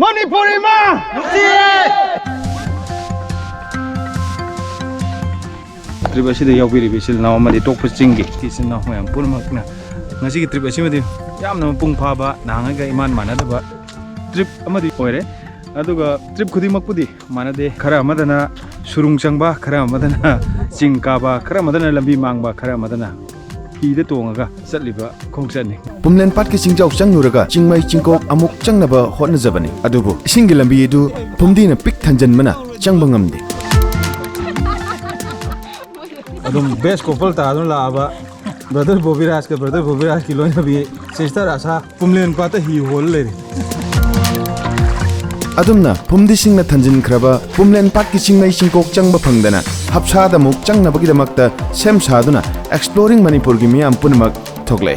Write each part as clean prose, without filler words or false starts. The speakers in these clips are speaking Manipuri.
Manipur ma! Trip asida yaubiri bisil na amadi tokpa chingi tisin na mayam purmakna ngasi ki trip asimadi yamna pung phaba nangaga iman manadaba trip amadi oire aduga trip khudimakpudi manade khara amadana surung changba khara amadana chingkaba khara amadana lambi mangba khara amadana ida tongaga satliba khongchani Pumlen pat ki Chingjao changnuraga Chingmei Chingkok amuk changnaba hotnajabani adubu isingi lambi edu pumdina pik thanjanmana changba ngamde adum best couple ta adun la aba brother Bobiraj ki loina bi sister asa Pumlen pata hi hol le adumna pumdi singna thanjin khraba Pumlen pat ki Chingmei Chingkok changba phangdana Haapsa da muk changnabagi damakta sem saduna exploring Manipur gi miyam punmak thogle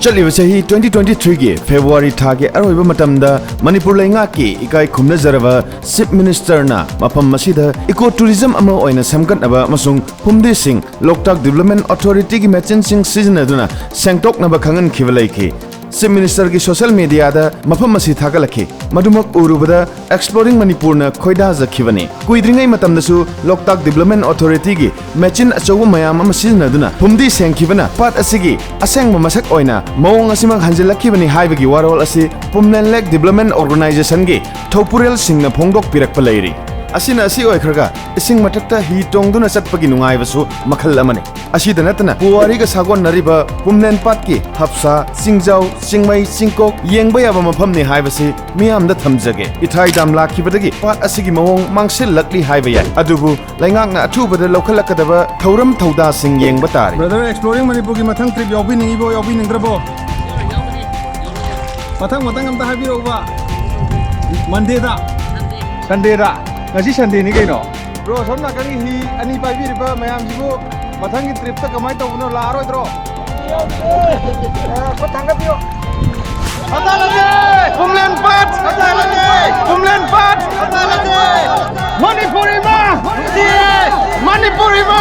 chaliba chahi 2023 gi February thage aroiba matamda Manipur lainga ki ikai khumna jaraba chief minister na mapam masida eco tourism ama oina samgatnaba amasung pumdi sing loktak development authority gi machine sing seasonaduna sengtok naba khangan khibalai Chief Minister ki social media da mafam masi thagalakhi madumak urubada exploring Manipur na khoida jakhibani kuidringai matamdasu loktak development authority gi machine achowa mayam ama siznaduna pumdi sengkhibana pat asigi asengma masak oina mawong asimak hanjelakhibani haibagi warol asi Pumlen Lake Development Organization gi thopurel singna phongdok pirakpa leiri asina asi oikhraga ising matakta hi tongduna chatpagi nungaibasu makhal amani asida natana puwari ga sagon nariba Pumlen pat ki Haapsa Chingjao Chingmei Chingkok yengba yaba mafam ni haibasi miyamda thamjage ithai dam lakhibadagi pat asigi mawong mangsil lakli haiba yai adubu laingakna athubada lokhalakadaba thauram thauda sing yengba tari brother exploring Manipur ki mathang trip yobi ningrabo mathang amta habiro ba Monday da Sunday da ngasi Sunday ni kaino bro somna kari hi ani paibiriba mayam jibu mathangi trip ta kamai tawno la aroidro ko thangapio atalage Pumlen pat Manipur ma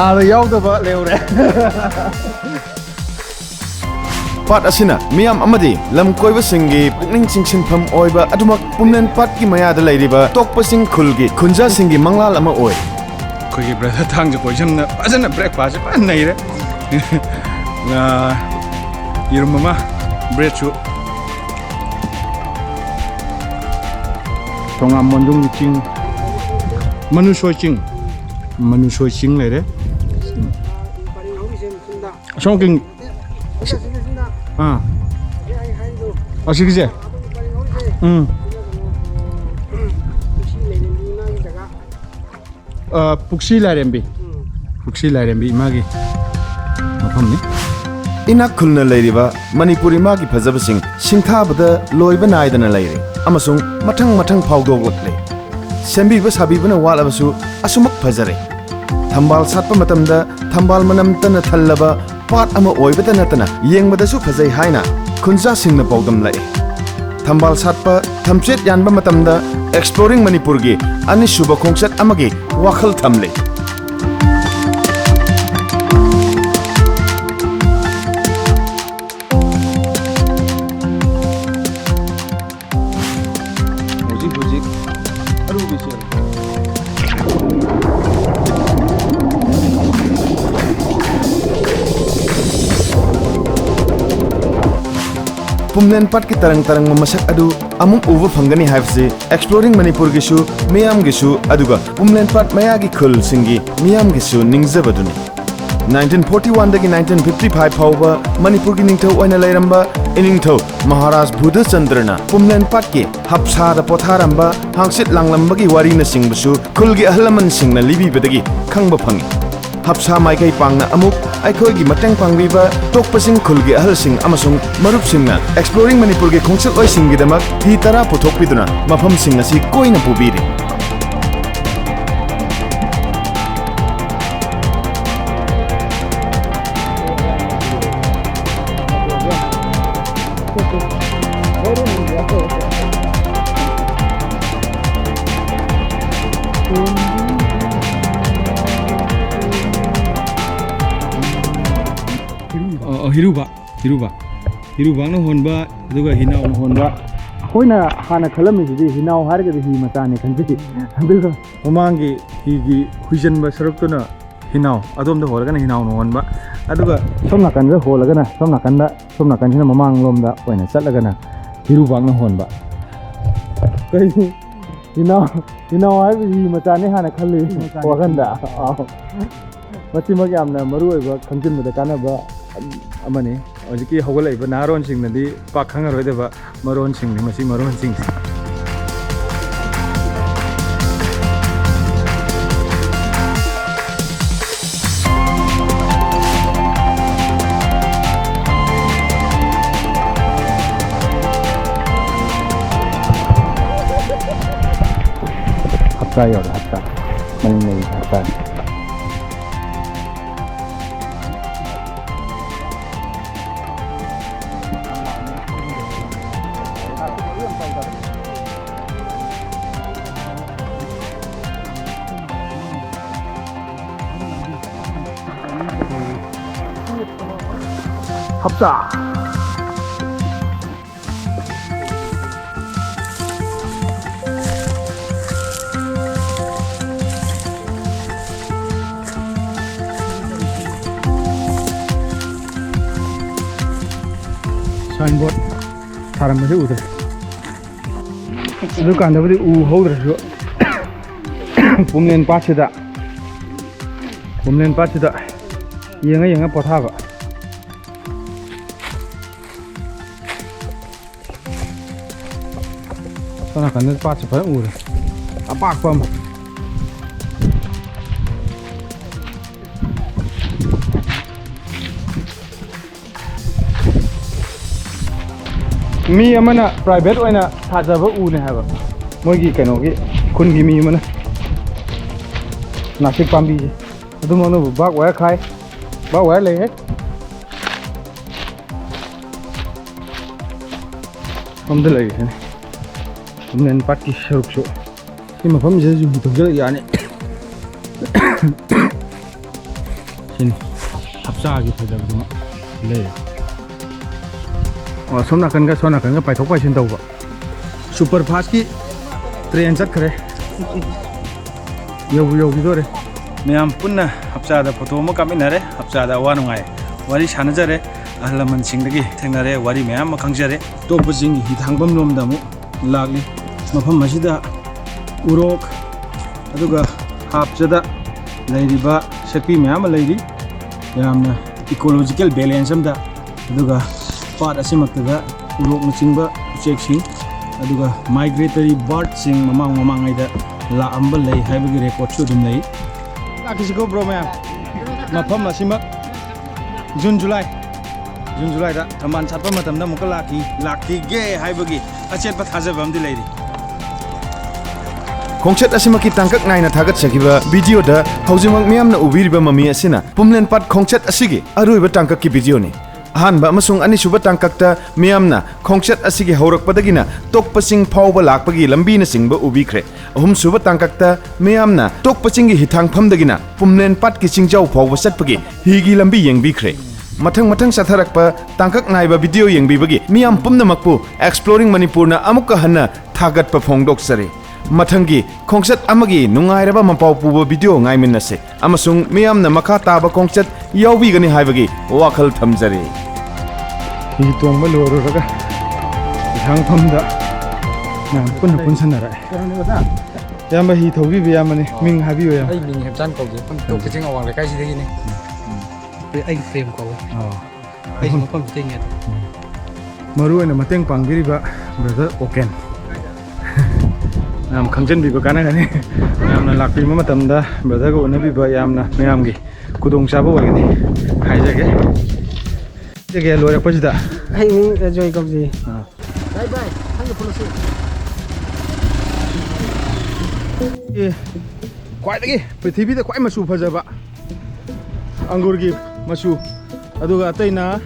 ara yaudaba leure pat asina miyam amadi lam koiba singi pukning chingsinpham oiba adumak Pumlen pat ki maya da leiriba tokpa sing khulgi khunja singi manglal ama oi kogi brother thang jo poison na ajana breakfast pa nai re na yirum mama bread chu tonga mondung ching manu soi ching le re shongking 아시기지? 북시 라렘비 마기 마팜니 inak khulna leiriba Manipuri ma gi phajaba sing singthabada loiba naidana leiri amasung mathang phawdoglakle sembiba sabibana walabasu asumak phajare thambal satpa matamda thambal manam tana thallaba pat ama oibata natana yengbadasu phajai haina khunja singna pawdam lai thambal satpa thamchet yanba matamda exploring Manipur gi ani shuba khongchat amagi wakhal thamle Pumlen pat ki tarang mamasak adu amuk uva phangani haibse exploring Manipur gisu miyam gisu aduga Pumlen pat maya gi khul singi miyam gisu ningjabaduni 1941 dagi 1955 phawba Manipur gi ningthau oina leiramba iningthau Maharaj Budha Chandrana Pumlen pat ki Haapsa da potharamba hangsit langlamba gi wari na singbusu khul gi ahlaman singna libi bedagi khangba phangi Haapsa maikai pangna amuk aikoi gi mateng pangbiba tokpasing khulgi ahalsing amasung marupsingna exploring Manipur gi khongchak oi singgi damak hi tara puthokpiduna mafam sing asi koina pubiri हिरुबांग होनबा अदुगा हिनाव होनबा अखोइना हाना खलमिसिदि हिनाव हारगदि हि मचाने खंजि अदुगा ममांगी हिगी हुइजनबा सरक्तुना हिनाव अदोमदा होरगना हिनाव होनबा अदुगा सोमनाकनदा होलगना सोमनाकनसिना ममांग लोमदा ओइना चटलगना हिरुबांग होनबा कई हिनाव हाइबि हि मचाने हाना खल्लि वगंदा मचिमक यामना मरुओइबा खंजिनबदा कानबा अमने हजिकी हौगलाइबा नारोनसिंगनदि पाक खंगरोइदबा मरोनसिंगनि मसि मरोनसिंग हप्ता यावदा हप्ता मनि हप्ता Haapsa. Signboard थारमसे उदे अदु कांदबदि उ हौद्रसु पुमलेन पाछिदा येंगा पोथाबा सोना कन्ने पाछ पर उरे अपाकपम मी अमना प्राइवेट ओइना थाजबा उने हाबा मोगी कनोगी खुनगी मी अमना नासिक पाम्बी अदुमनो बाग वाय खाय बाग वाय ले हमदे लगे है Pumlen Park Shiroi. Ini mafam jadi jual jual ya ni. Sini, Haapsa gitu aja cuma. Le. Oh, soalnya kan pai thok pai tahu pak. Super fast ki train cat kere. Yo gitu re. Meam pun na Haapsa ada foto mo kami nare. Haapsa ada wanu ngai. Wari sana jare. Ahalaman sing lagi. Tengare wari meam makang jare. To pusing hitang bom nom damu. Lagi mafam masida urok aduga hapsada leiriba sakpi myam leiri yamna ecological balance amda aduga part asimakta urok machingba check sing aduga migratory bird sing mamang aida la amba lei haibagi record chu dum lei akisiko bro myam mafam asimak June July da taman chatpa matamda muka laki ge haibagi achet pa thajaba amdi leiri Kongchet asimaki tangkak naina thagat sakiba video da haujimang miyamna ubiriba mami asina Pumlen Park kongchet asigi aruiba tangkak ki video ni ahanba amasung anisuba tangkakta miyamna kongchet asigi haurakpadagina tokpasing phawba lakpagi lambi na singba ubikre ahum suba tangkakta miyamna tokpasing gi hithang phamdagina Pumlen Park ki Chingjao phawba satpagi higi lambi yengbikre mathang satharakpa tangkak naiba video yengbibagi miyam pumnamakpu exploring Manipur na amukka hanna thagat pa phongdok sare Mathangi kongset amagi nungairaba mapau puba video ngaiminase amasung miyamna makha taba kongset yaubi gani haibagi wakhal thamjari hi tongba lororaga hang phamda na pun sanara yamba hi thobi be yamane ming habiyo ya ai ming hebjan ko je to kaching awang le kai si degi ni ai frame ko ai mapam ting ya maru na mateng panggiriba brother oken nam khangjen bi ko kana gani namna lakpi ma matamda brother ko nabi ba yamna mayam gi kudong chaba wa gani haijage jege lore pajida ai ming joy ko ji bye hang phono se e kwai dagi prithvi da kwai masu phajaba angur gi masu aduga taina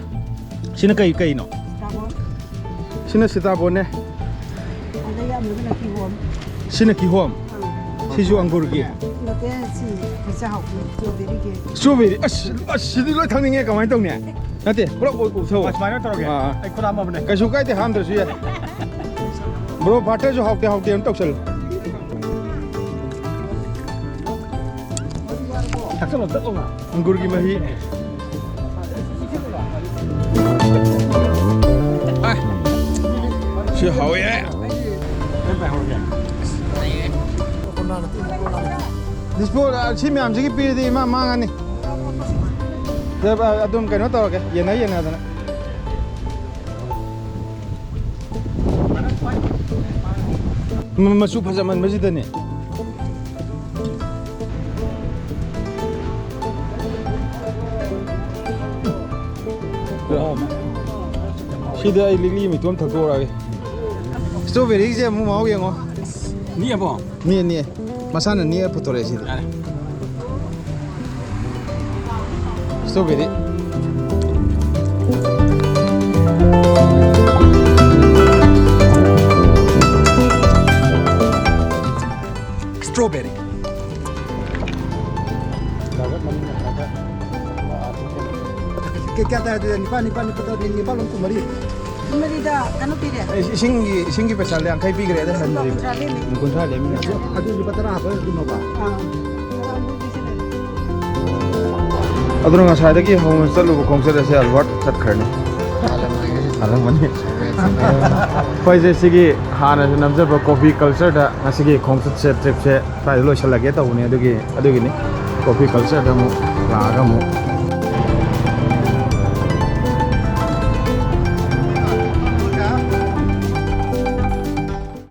sina kai no sina sitabon ne sina ki hom sisu angur gi strawberry as sidi loi thang ninge kamai tong ne nate pura usau Asmana toroge. Ai khura ma bane. kaisu kai te ham dra su ya bro bate jo haute an toksal Taksalo takonga. anggur ki mahi si hawe ya Nempa hoge. dispo si myam si ki pi di ma mangani dab adum kaino tawage yena dana masu phajaman majidane sida ai ligli mi tom thakora ge strawberry je mu mau yengo Ni abo. ni masana ni putore sida strawberry Strawberry. Kaya tayo ni pani pata ni balon kumari. Marida, ano pire? singi pesal yang kai pi gre da handri kuntra le mi Adu di patara apa di noba. adro nga sa da ki home salu ko kongsa da se alwat sat kharne alam mani pai je sigi hana se namja ba coffee culture da ngasigi khongsa se trip se pai lo shala ge ta une adugi ni coffee culture da mu la ga mu